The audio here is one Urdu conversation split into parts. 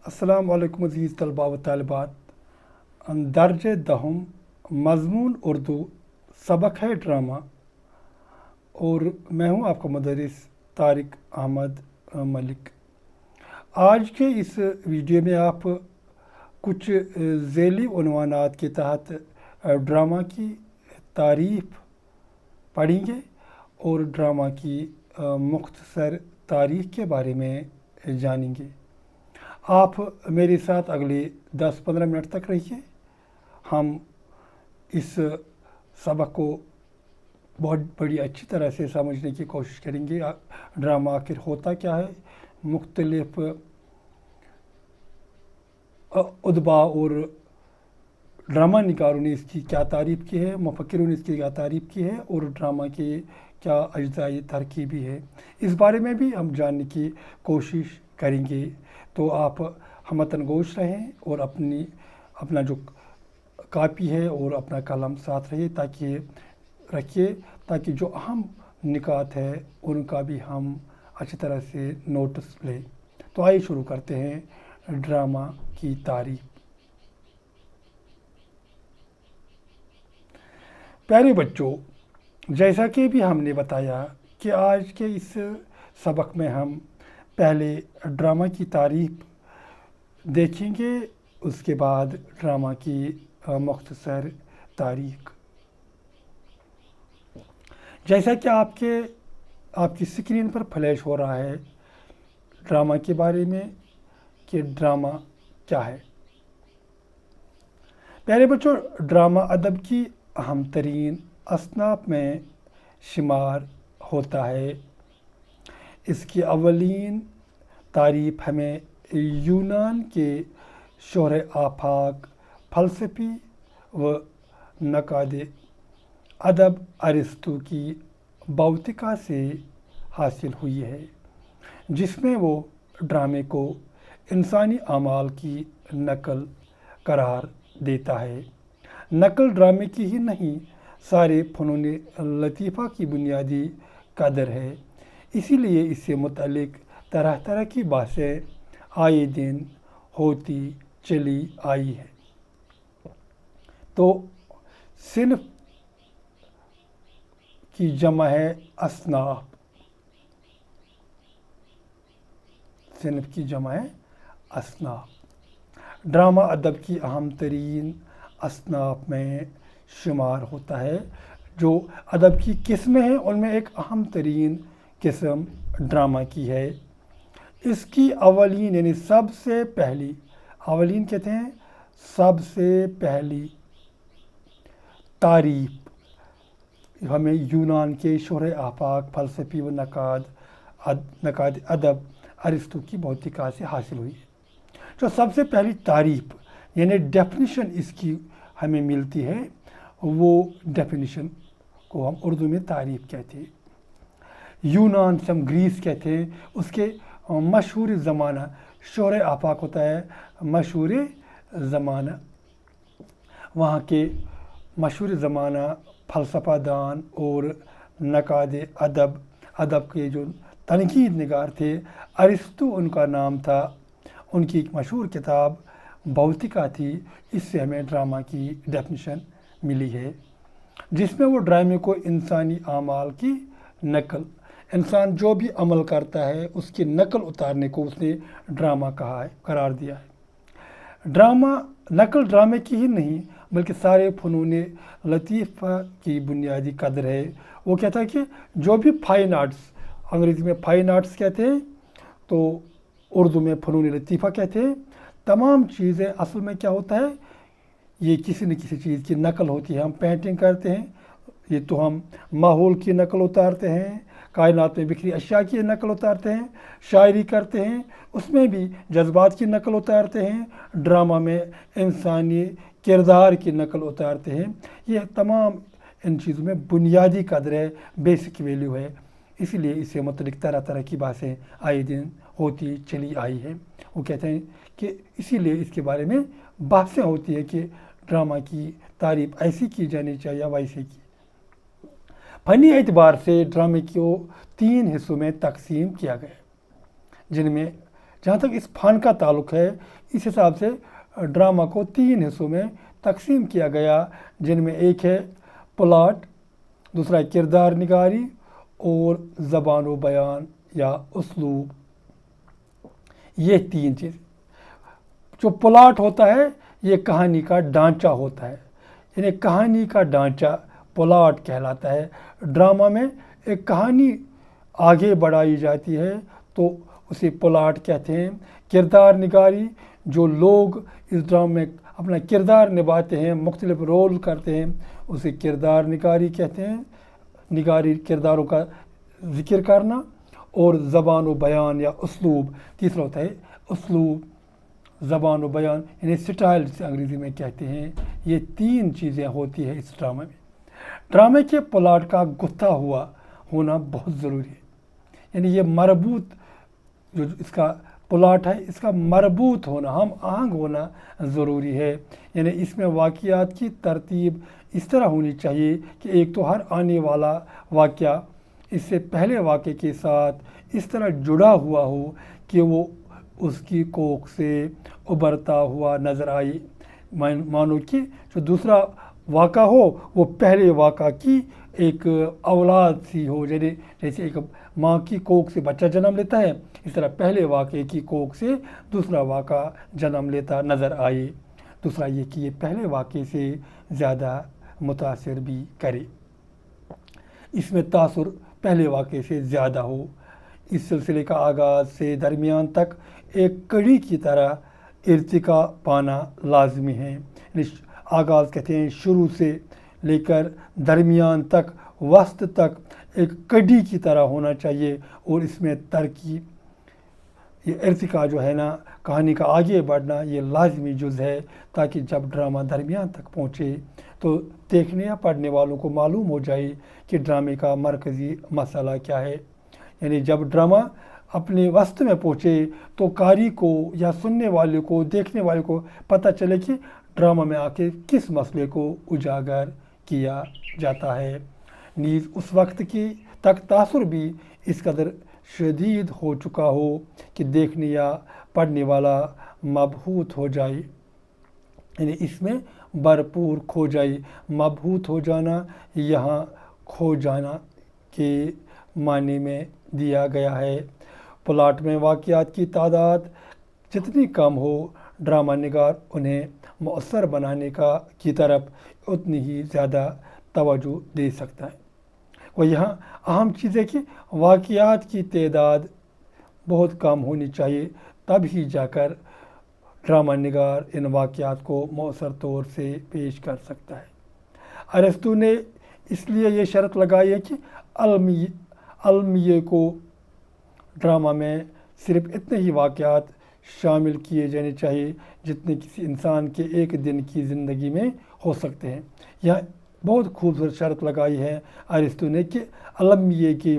السلام علیکم عزیز طلباء و طالبات. درج دہم مضمون اردو سبق ہے ڈرامہ اور میں ہوں آپ کا مدرس طارق احمد ملک. آج کے اس ویڈیو میں آپ کچھ ذیلی عنوانات کے تحت ڈرامہ کی تعریف پڑھیں گے اور ڈرامہ کی مختصر تاریخ کے بارے میں جانیں گے. آپ میرے ساتھ اگلے 10-15 منٹ تک رہیے. ہم اس سبق کو بہت بڑی اچھی طرح سے سمجھنے کی کوشش کریں گے. ڈرامہ آخر ہوتا کیا ہے، مختلف ادبا اور ڈرامہ نگاروں نے اس کی کیا تعریف کی ہے، مفکروں نے اس کی کیا تعریف کی ہے اور ڈرامہ کے کیا اجزائی ترکیبی ہے، اس بارے میں بھی ہم جاننے کی کوشش کریں گے. تو آپ ہمتن گوش رہیں اور اپنا جو کاپی ہے اور اپنا قلم ساتھ رکھیے تاکہ جو اہم نکات ہے ان کا بھی ہم اچھی طرح سے نوٹس لیں. تو آئیے شروع کرتے ہیں ڈرامہ کی تعریف. پیارے بچوں، جیسا کہ بھی ہم نے بتایا کہ آج کے اس سبق میں ہم پہلے ڈرامہ کی تعریف دیکھیں گے، اس کے بعد ڈرامہ کی مختصر تاریخ. جیسا کہ آپ کی اسکرین پر فلیش ہو رہا ہے ڈرامہ کے بارے میں کہ ڈرامہ کیا ہے. پیارے بچوں، ڈرامہ ادب کی اہم ترین اصناف میں شمار ہوتا ہے. اس کی اولین تعریف ہمیں یونان کے شرح آفاق فلسفی و نقاد ادب ارسطو کی بوتیکا سے حاصل ہوئی ہے، جس میں وہ ڈرامے کو انسانی اعمال کی نقل قرار دیتا ہے. نقل ڈرامے کی ہی نہیں، سارے فنون لطیفہ کی بنیادی قدر ہے. اسی لیے اس سے متعلق طرح طرح کی بحثیں آئے دن ہوتی چلی آئی ہیں. تو صنف کی جمع ہے اصناف. صنف کی جمع ہے اصناف. ڈرامہ ادب کی اہم ترین اصناف میں شمار ہوتا ہے. جو ادب کی قسمیں ہیں ان میں ایک اہم ترین قسم ڈرامہ کی ہے. اس کی اولین یعنی سب سے پہلی، اولین کہتے ہیں سب سے پہلی تعریف ہمیں یونان کے شرح آفاق فلسفی و نقاد ادب ارسطو کی بوتیکا سے حاصل ہوئی. جو سب سے پہلی تعریف یعنی ڈیفینیشن اس کی ہمیں ملتی ہے، وہ ڈیفینیشن کو ہم اردو میں تعریف کہتے ہیں. یونان سے ہم گریس کہتے ہیں. اس کے مشہور زمانہ شرح آفاق ہوتا ہے مشہور زمانہ. وہاں کے مشہور زمانہ فلسفہ دان اور نقاد ادب کے جو تنقید نگار تھے، ارسطو ان کا نام تھا. ان کی ایک مشہور کتاب بوتیکا تھی. اس سے ہمیں ڈرامہ کی ڈیفینیشن ملی ہے، جس میں وہ ڈرامے کو انسانی اعمال کی نقل، انسان جو بھی عمل کرتا ہے اس کی نقل اتارنے کو اس نے ڈرامہ کہا ہے، قرار دیا ہے. نقل ڈرامے کی ہی نہیں بلکہ سارے فنون لطیفہ کی بنیادی قدر ہے. وہ کہتا ہے کہ جو بھی فائن آرٹس، انگریزی میں فائن آرٹس کہتے ہیں تو اردو میں فنون لطیفہ کہتے ہیں، تمام چیزیں اصل میں کیا ہوتا ہے، یہ کسی نہ کسی چیز کی نقل ہوتی ہے. ہم پینٹنگ کرتے ہیں، یہ تو ہم ماحول کی نقل اتارتے ہیں، کائنات میں بکھری اشیاء کی نقل اتارتے ہیں. شاعری کرتے ہیں، اس میں بھی جذبات کی نقل اتارتے ہیں. ڈرامہ میں انسانی کردار کی نقل اتارتے ہیں. یہ تمام ان چیزوں میں بنیادی قدر ہے، بیسک ویلیو ہے. اسی لیے اس سے متعلق طرح طرح کی باتیں آئے دن ہوتی چلی آئی ہیں. وہ کہتے ہیں کہ اسی لیے اس کے بارے میں بحثیں ہوتی ہے کہ ڈرامہ کی تعریف ایسی کی جانی چاہیے یا ویسے کی. فنی اعتبار سے ڈرامے کو 3 حصوں میں تقسیم کیا گیا، جن میں جہاں تک اس فن کا تعلق ہے، اس حساب سے ڈرامہ کو 3 حصوں میں تقسیم کیا گیا، جن میں ایک ہے پلاٹ، دوسرا کردار نگاری اور زبان و بیان یا اسلوب۔ یہ 3 چیز۔ جو پلاٹ ہوتا ہے یہ کہانی کا ڈھانچہ ہوتا ہے، یعنی کہانی کا ڈھانچہ پلاٹ کہلاتا ہے۔ ڈرامہ میں ایک کہانی آگے بڑھائی جاتی ہے تو اسے پلاٹ کہتے ہیں۔ کردار نگاری، جو لوگ اس ڈرامے میں اپنا کردار نبھاتے ہیں، مختلف رول کرتے ہیں، اسے کردار نگاری کہتے ہیں، نگاری کرداروں کا ذکر کرنا۔ اور زبان و بیان یا اسلوب، تیسرا ہوتا ہے اسلوب، زبان و بیان یعنی سٹائل جسے انگریزی میں کہتے ہیں۔ یہ 3 چیزیں ہوتی ہیں اس ڈرامے میں۔ ڈرامے کے پلاٹ کا گتھا ہوا ہونا بہت ضروری ہے، یعنی یہ مربوط، جو اس کا پلاٹ ہے اس کا مربوط ہونا، ہم آہنگ ہونا ضروری ہے۔ یعنی اس میں واقعات کی ترتیب اس طرح ہونی چاہیے کہ ایک تو ہر آنے والا واقعہ اس سے پہلے واقعے کے ساتھ اس طرح جڑا ہوا ہو کہ وہ اس کی کوکھ سے ابھرتا ہوا نظر آئے۔ مانو کہ جو دوسرا واقعہ ہو وہ پہلے واقعہ کی ایک اولاد سی ہو، جیسے ایک ماں کی کوکھ سے بچہ جنم لیتا ہے، اس طرح پہلے واقعے کی کوکھ سے دوسرا واقعہ جنم لیتا نظر آئے۔ دوسرا یہ کہ یہ پہلے واقعے سے زیادہ متاثر بھی کرے، اس میں تاثر پہلے واقعے سے زیادہ ہو۔ اس سلسلے کا آغاز سے درمیان تک ایک کڑی کی طرح ارتقا پانا لازمی ہے، یعنی آغاز کہتے ہیں شروع سے لے کر درمیان تک، وسط تک ایک کڑی کی طرح ہونا چاہیے، اور اس میں ترقی، یہ ارتقا جو ہے نا، کہانی کا آگے بڑھنا، یہ لازمی جز ہے، تاکہ جب ڈرامہ درمیان تک پہنچے تو دیکھنے یا پڑھنے والوں کو معلوم ہو جائے کہ ڈرامے کا مرکزی مسئلہ کیا ہے۔ یعنی جب ڈرامہ اپنے وسط میں پہنچے تو قاری کو یا سننے والے کو، دیکھنے والے کو پتہ چلے کہ ڈرامہ میں آ کے کس مسئلے کو اجاگر کیا جاتا ہے۔ نیز اس وقت کی تک تاثر بھی اس قدر شدید ہو چکا ہو کہ دیکھنے یا پڑھنے والا مبہوت ہو جائے، یعنی اس میں بھرپور کھو جائے۔ مبہوت ہو جانا یہاں کھو جانا کے معنی میں دیا گیا ہے۔ پلاٹ میں واقعات کی تعداد جتنی کم ہو، ڈرامہ نگار انہیں مؤثر بنانے کی طرف اتنی ہی زیادہ توجہ دے سکتا ہے۔ اور یہاں اہم چیز ہے کہ واقعات کی تعداد بہت کم ہونی چاہیے، تب ہی جا کر ڈرامہ نگار ان واقعات کو مؤثر طور سے پیش کر سکتا ہے۔ ارسطو نے اس لیے یہ شرط لگائی ہے کہ المیے کو ڈرامہ میں صرف اتنے ہی واقعات شامل کیے جانے چاہیے جتنے کسی انسان کے ایک دن کی زندگی میں ہو سکتے ہیں۔ یہاں بہت خوبصورت شرط لگائی ہے ارسطو نے کہ المیے کے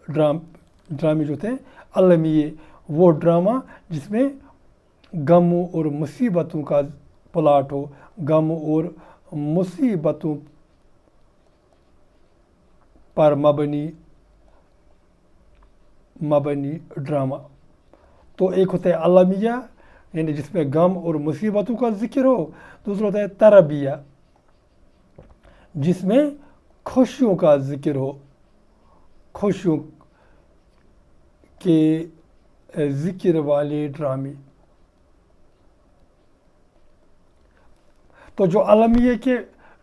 ڈرامے جو تھے، المیے وہ ڈرامہ جس میں غموں اور مصیبتوں کا پلاٹ ہو، غم اور مصیبتوں پر مبنی ڈرامہ۔ تو ایک ہوتا ہے المیہ، یعنی جس میں غم اور مصیبتوں کا ذکر ہو، دوسرا ہوتا ہے تربیہ جس میں خوشیوں کا ذکر ہو، خوشیوں کے ذکر والے ڈرامے۔ تو جو المیہ کے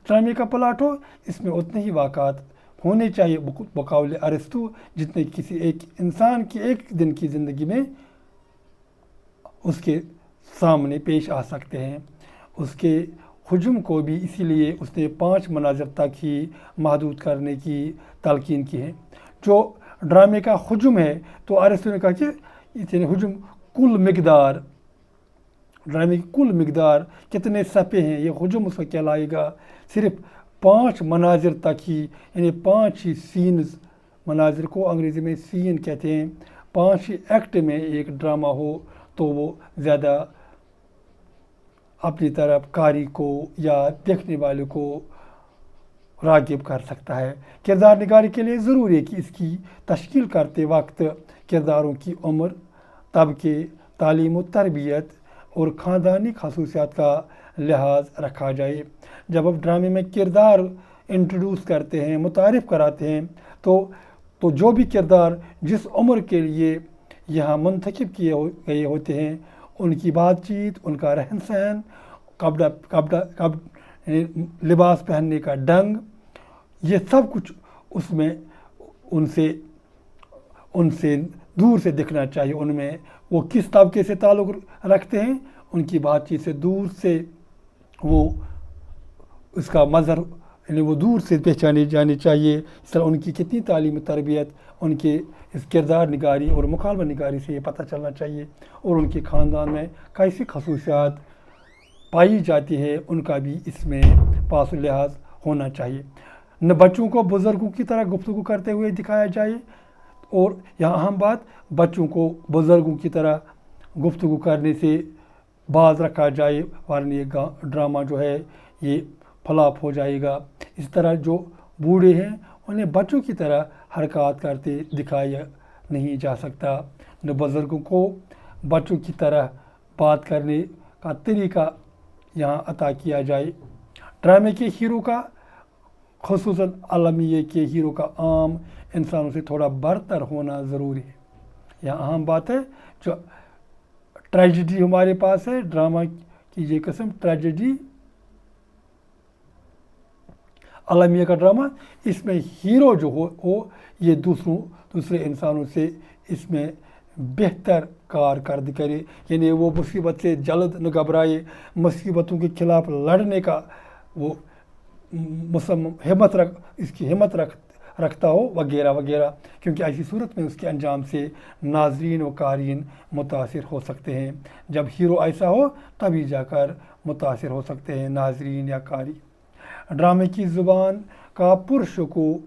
ڈرامے کا پلاٹ ہو، اس میں اتنے ہی واقعات ہونے چاہیے بقول ارسطو جتنے کسی ایک انسان کی ایک دن کی زندگی میں اس کے سامنے پیش آ سکتے ہیں۔ اس کے حجم کو بھی اسی لیے اس نے 5 مناظر تک ہی محدود کرنے کی تلقین کی ہے۔ جو ڈرامے کا حجم ہے تو ارسطو نے کہا کہ یعنی حجم کل مقدار، ڈرامے کی کل مقدار کتنے صفحے ہیں، یہ حجم اس کا کہلائے گا۔ صرف 5 مناظر تک ہی، یعنی 5 ہی سینز، مناظر کو انگریزی میں سین کہتے ہیں، 5 ہی ایکٹ میں ایک ڈرامہ ہو تو وہ زیادہ اپنی طرف قاری کو یا دیکھنے والے کو راغب کر سکتا ہے۔ کردار نگاری کے لیے ضروری ہے کہ اس کی تشکیل کرتے وقت کرداروں کی عمر، طبقے، تعلیم و تربیت اور خاندانی خصوصیات کا لحاظ رکھا جائے۔ جب آپ ڈرامے میں کردار انٹروڈیوس کرتے ہیں، متعارف کراتے ہیں، تو جو بھی کردار جس عمر کے لیے یہاں منتخب کیے گئے ہوتے ہیں، ان کی بات چیت، ان کا رہن سہن، لباس پہننے کا ڈھنگ، یہ سب کچھ اس میں ان سے دور سے دکھنا چاہیے۔ ان میں وہ کس طبقے سے تعلق رکھتے ہیں، ان کی بات چیت سے دور سے وہ اس کا مظہر وہ دور سے پہچانی جانی چاہیے۔ اس طرح ان کی کتنی تعلیم تربیت، ان کے اس کردار نگاری اور مکالمہ نگاری سے یہ پتہ چلنا چاہیے، اور ان کے خاندان میں کیسی خصوصیات پائی جاتی ہے ان کا بھی اس میں پاس و لحاظ ہونا چاہیے۔ نہ بچوں کو بزرگوں کی طرح گفتگو کرتے ہوئے دکھایا جائے، اور یہاں اہم بات، بچوں کو بزرگوں کی طرح گفتگو کرنے سے باز رکھا جائے، ورنہ یہ ڈرامہ جو ہے یہ فلاپ ہو جائے گا۔ اس طرح جو بوڑھے ہیں انہیں بچوں کی طرح حرکات کرتے دکھایا نہیں جا سکتا، نہ بزرگوں کو بچوں کی طرح بات کرنے کا طریقہ یہاں عطا کیا جائے۔ ڈرامے کے ہیرو کا، خصوصاً عالمیہ کے ہیرو کا عام انسانوں سے تھوڑا برتر ہونا ضروری ہے۔ یہاں اہم بات ہے، جو ٹریجڈی ہمارے پاس ہے، ڈرامہ کی یہ قسم ٹریجڈی، عالمیہ کا ڈرامہ، اس میں ہیرو جو ہو یہ دوسرے انسانوں سے اس میں بہتر کارکردگی کرے، یعنی وہ مصیبت سے جلد نہ گھبرائے، مصیبتوں کے خلاف لڑنے کا وہ اس کی ہمت رکھتا ہو، وغیرہ وغیرہ، کیونکہ ایسی صورت میں اس کے انجام سے ناظرین و قارئین متاثر ہو سکتے ہیں۔ جب ہیرو ایسا ہو تبھی جا کر متاثر ہو سکتے ہیں ناظرین یا قاری۔ ڈرامے کی زبان کا پرشکوہ،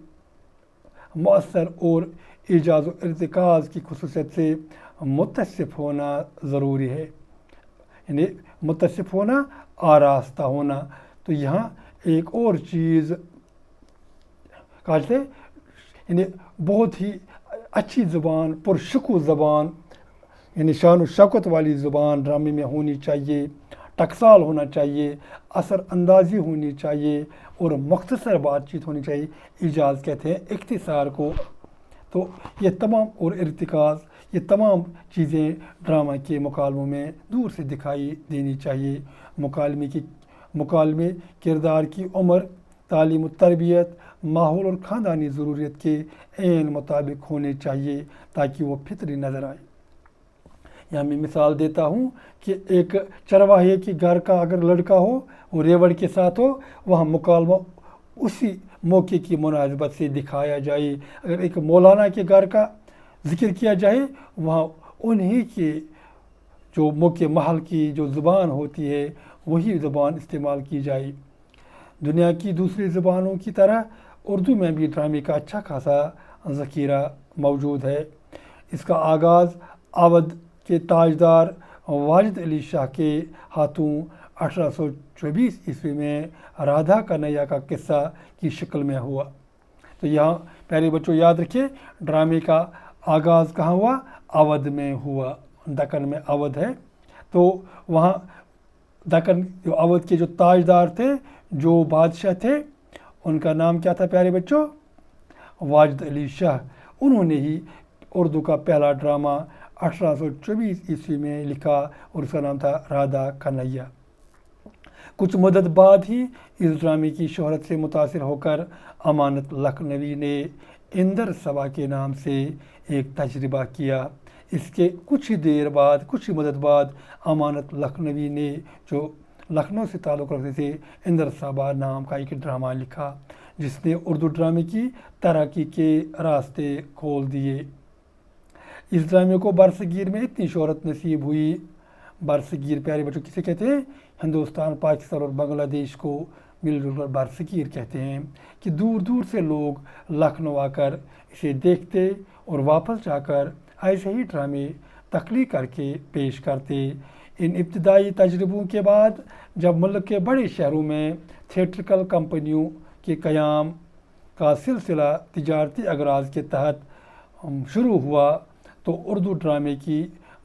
مؤثر اور ایجاز و ارتکاز کی خصوصیت سے متصف ہونا ضروری ہے، یعنی متصف ہونا، آراستہ ہونا۔ تو یہاں ایک اور چیز کہتے ہیں، یعنی بہت ہی اچھی زبان، پرشکوہ زبان، یعنی شان و شوکت والی زبان ڈرامے میں ہونی چاہیے، ٹکسال ہونا چاہیے، اثر اندازی ہونی چاہیے، اور مختصر بات چیت ہونی چاہیے۔ ایجاز کہتے ہیں اختصار کو۔ تو یہ تمام، اور ارتکاز، یہ تمام چیزیں ڈرامہ کے مکالموں میں دور سے دکھائی دینی چاہیے۔ مکالمے کردار کی عمر، تعلیم و تربیت، ماحول اور خاندانی ضروریت کے عین مطابق ہونے چاہیے تاکہ وہ فطری نظر آئے۔ یہاں میں مثال دیتا ہوں کہ ایک چرواہے کے گھر کا اگر لڑکا ہو، وہ ریوڑ کے ساتھ ہو، وہاں مکالمہ اسی موقع کی مناسبت سے دکھایا جائے۔ اگر ایک مولانا کے گھر کا ذکر کیا جائے، وہاں انہی کے جو موقع محل کی جو زبان ہوتی ہے وہی زبان استعمال کی جائے۔ دنیا کی دوسری زبانوں کی طرح اردو میں بھی ڈرامے کا اچھا خاصا ذخیرہ موجود ہے۔ اس کا آغاز اودھ کے تاجدار واجد علی شاہ کے ہاتھوں 1824 عیسوی میں رادھا کنیا کا قصہ کی شکل میں ہوا۔ تو یہاں پیارے بچوں یاد رکھیں، ڈرامے کا آغاز کہاں ہوا؟ اودھ میں ہوا، دکن میں اودھ ہے۔ تو وہاں دکن جو اودھ کے جو تاجدار تھے، جو بادشاہ تھے، ان کا نام کیا تھا پیارے بچوں؟ واجد علی شاہ۔ انہوں نے ہی اردو کا پہلا ڈرامہ 1824 عیسوی میں لکھا، اور اس کا نام تھا رادھا کنیا۔ کچھ مدت بعد ہی اس ڈرامے کی شہرت سے متاثر ہو کر امانت لکھنوی نے اندر سبھا کے نام سے ایک تجربہ کیا۔ اس کے کچھ ہی مدت بعد امانت لکھنوی نے، جو لکھنؤ سے تعلق رکھتے تھے، اندر سبھا نام کا ایک ڈرامہ لکھا جس نے اردو ڈرامے کی ترقی کے راستے کھول دیے۔ اس ڈرامے کو برصغیر میں اتنی شہرت نصیب ہوئی، برصغیر پیارے بچوں کسے کہتے ہیں؟ ہندوستان، پاکستان اور بنگلہ دیش کو مل جل کر برصغیر کہتے ہیں، کہ دور دور سے لوگ لکھنؤ آ کر اسے دیکھتے اور واپس جا کر ایسے ہی ڈرامے تخلیق کر کے پیش کرتے۔ ان ابتدائی تجربوں کے بعد جب ملک کے بڑے شہروں میں تھیٹرکل کمپنیوں کے قیام کا سلسلہ تجارتی اغراض کے تحت شروع ہوا، تو اردو ڈرامے کی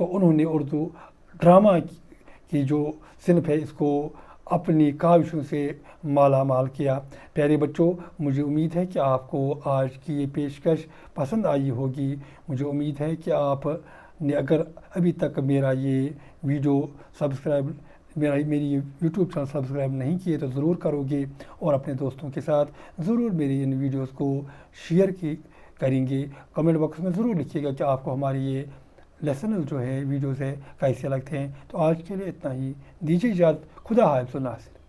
تو انہوں نے اردو ڈرامہ کی جو صنف ہے اس کو اپنی کاوشوں سے مالا مال کیا۔ پیارے بچوں، مجھے امید ہے کہ آپ کو آج کی یہ پیشکش پسند آئی ہوگی۔ مجھے امید ہے کہ آپ نے اگر ابھی تک میرا یہ ویڈیو میری یوٹیوب چینل سبسکرائب نہیں کیے تو ضرور کرو گے، اور اپنے دوستوں کے ساتھ ضرور میری ان ویڈیوز کو شیئر کریں گے۔ کمنٹ باکس میں ضرور لکھیے گا کہ آپ کو ہماری یہ لیسنز جو ہے ویڈیوز ہے کیسے لگتے ہیں۔ تو آج کے لیے اتنا ہی، دیجیے اجازت، خدا حافظ و ناصر۔